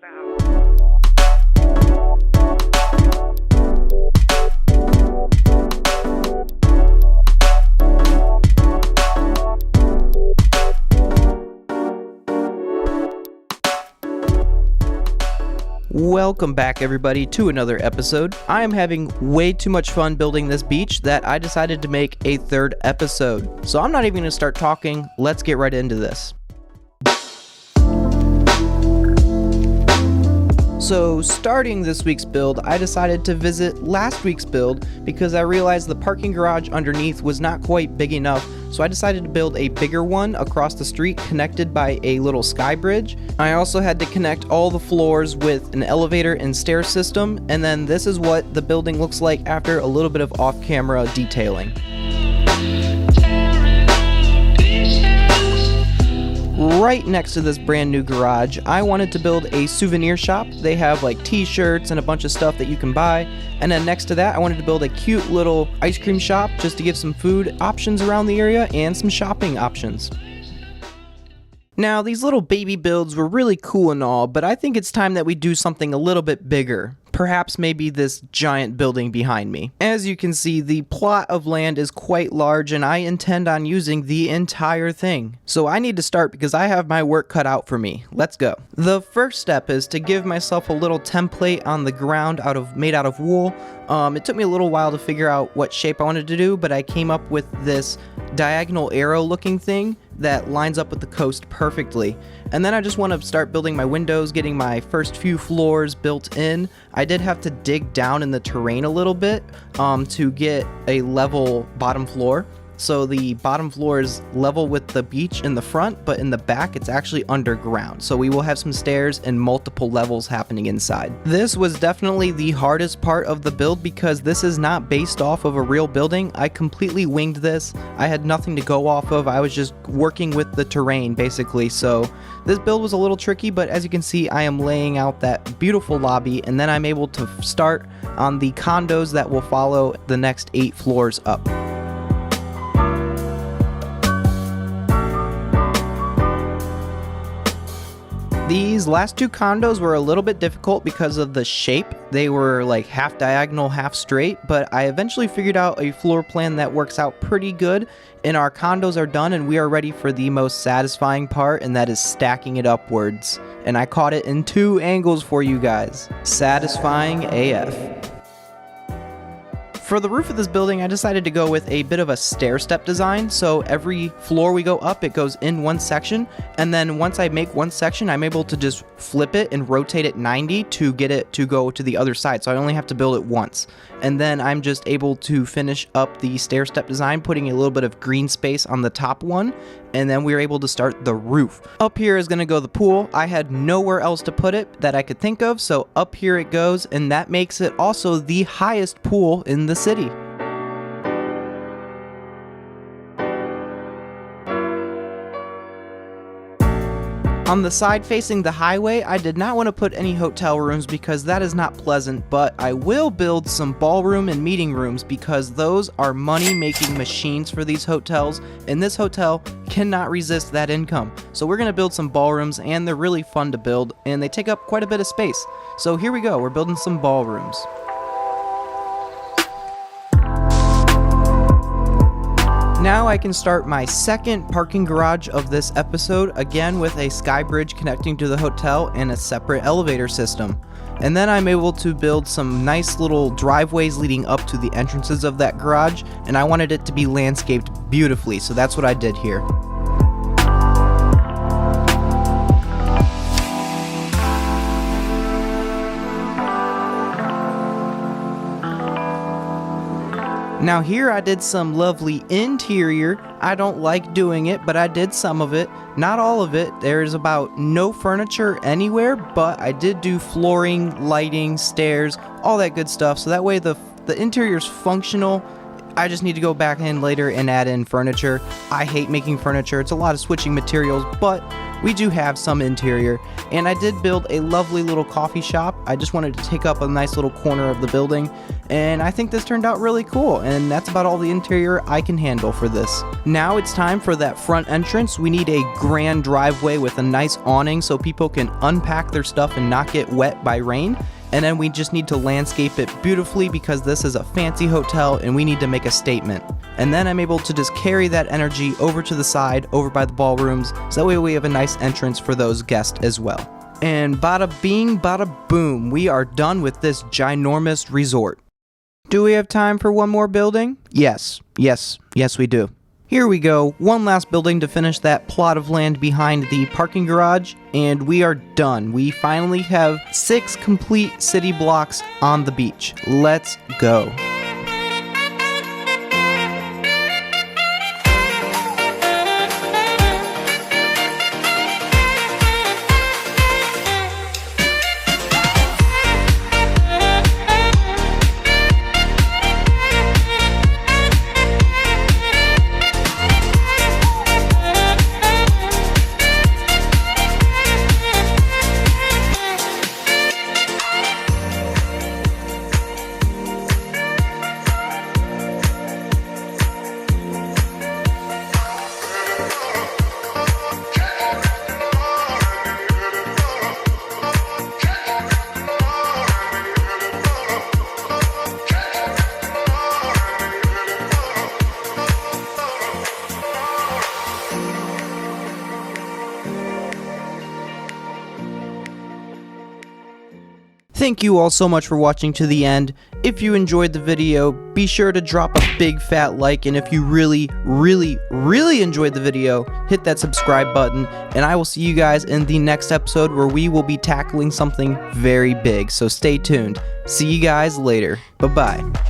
about? Welcome back everybody to another episode. I am having way too much fun building this beach that I decided to make a third episode. So I'm not even going to start talking, let's get right into this. So starting this week's build, I decided to visit last week's build because I realized the parking garage underneath was not quite big enough, so I decided to build a bigger one across the street connected by a little sky bridge. I also had to connect all the floors with an elevator and stair system, and then this is what the building looks like after a little bit of off-camera detailing. Right next to this brand new garage, I wanted to build a souvenir shop. They have like t-shirts and a bunch of stuff that you can buy. And then next to that, I wanted to build a cute little ice cream shop just to give some food options around the area and some shopping options. Now, these little baby builds were really cool and all, but I think it's time that we do something a little bit bigger. Perhaps maybe this giant building behind me. As you can see, the plot of land is quite large and I intend on using the entire thing. So I need to start because I have my work cut out for me. Let's go. The first step is to give myself a little template on the ground made out of wool. It took me a little while to figure out what shape I wanted to do, but I came up with this diagonal arrow looking thing that lines up with the coast perfectly. And then I just want to start building my windows, getting my first few floors built in. I did have to dig down in the terrain a little bit to get a level bottom floor. So the bottom floor is level with the beach in the front, but in the back it's actually underground. So we will have some stairs and multiple levels happening inside. This was definitely the hardest part of the build because this is not based off of a real building. I completely winged this. I had nothing to go off of. I was just working with the terrain basically. So this build was a little tricky, but as you can see, I am laying out that beautiful lobby and then I'm able to start on the condos that will follow the next 8 floors up. These last 2 condos were a little bit difficult because of the shape. They were like half diagonal, half straight, but I eventually figured out a floor plan that works out pretty good, and our condos are done and we are ready for the most satisfying part, and that is stacking it upwards. And I caught it in 2 angles for you guys. Satisfying AF. For the roof of this building, I decided to go with a bit of a stair-step design, so every floor we go up, it goes in one section, and then once I make one section, I'm able to just flip it and rotate it 90 to get it to go to the other side, so I only have to build it once. And then I'm just able to finish up the stair-step design, putting a little bit of green space on the top one, and then we were able to start the roof. Up here is going to go the pool. I had nowhere else to put it that I could think of, so up here it goes, and that makes it also the highest pool in the city. On the side facing the highway, I did not want to put any hotel rooms because that is not pleasant, but I will build some ballroom and meeting rooms because those are money-making machines for these hotels, and this hotel cannot resist that income. So we're going to build some ballrooms, and they're really fun to build, and they take up quite a bit of space. So here we go, we're building some ballrooms. Now I can start my second parking garage of this episode, again with a sky bridge connecting to the hotel and a separate elevator system. And then I'm able to build some nice little driveways leading up to the entrances of that garage, and I wanted it to be landscaped beautifully, so that's what I did here. Now here I did some lovely interior. I don't like doing it, but I did some of it. Not all of it. There's about no furniture anywhere, but I did do flooring, lighting, stairs, all that good stuff. So that way the interior's functional. I just need to go back in later and add in furniture. I hate making furniture. It's a lot of switching materials, but we do have some interior. And I did build a lovely little coffee shop. I just wanted to take up a nice little corner of the building, and I think this turned out really cool, and that's about all the interior I can handle for this. Now it's time for that front entrance. We need a grand driveway with a nice awning so people can unpack their stuff and not get wet by rain. And then we just need to landscape it beautifully because this is a fancy hotel and we need to make a statement. And then I'm able to just carry that energy over to the side, over by the ballrooms, so that way we have a nice entrance for those guests as well. And bada bing, bada boom, we are done with this ginormous resort. Do we have time for one more building? Yes we do. Here we go, one last building to finish that plot of land behind the parking garage, and we are done. We finally have 6 complete city blocks on the beach. Let's go. Thank you all so much for watching to the end. If you enjoyed the video, be sure to drop a big fat like, and if you really enjoyed the video, hit that subscribe button, and I will see you guys in the next episode where we will be tackling something very big, so stay tuned. See you guys later. Bye-bye.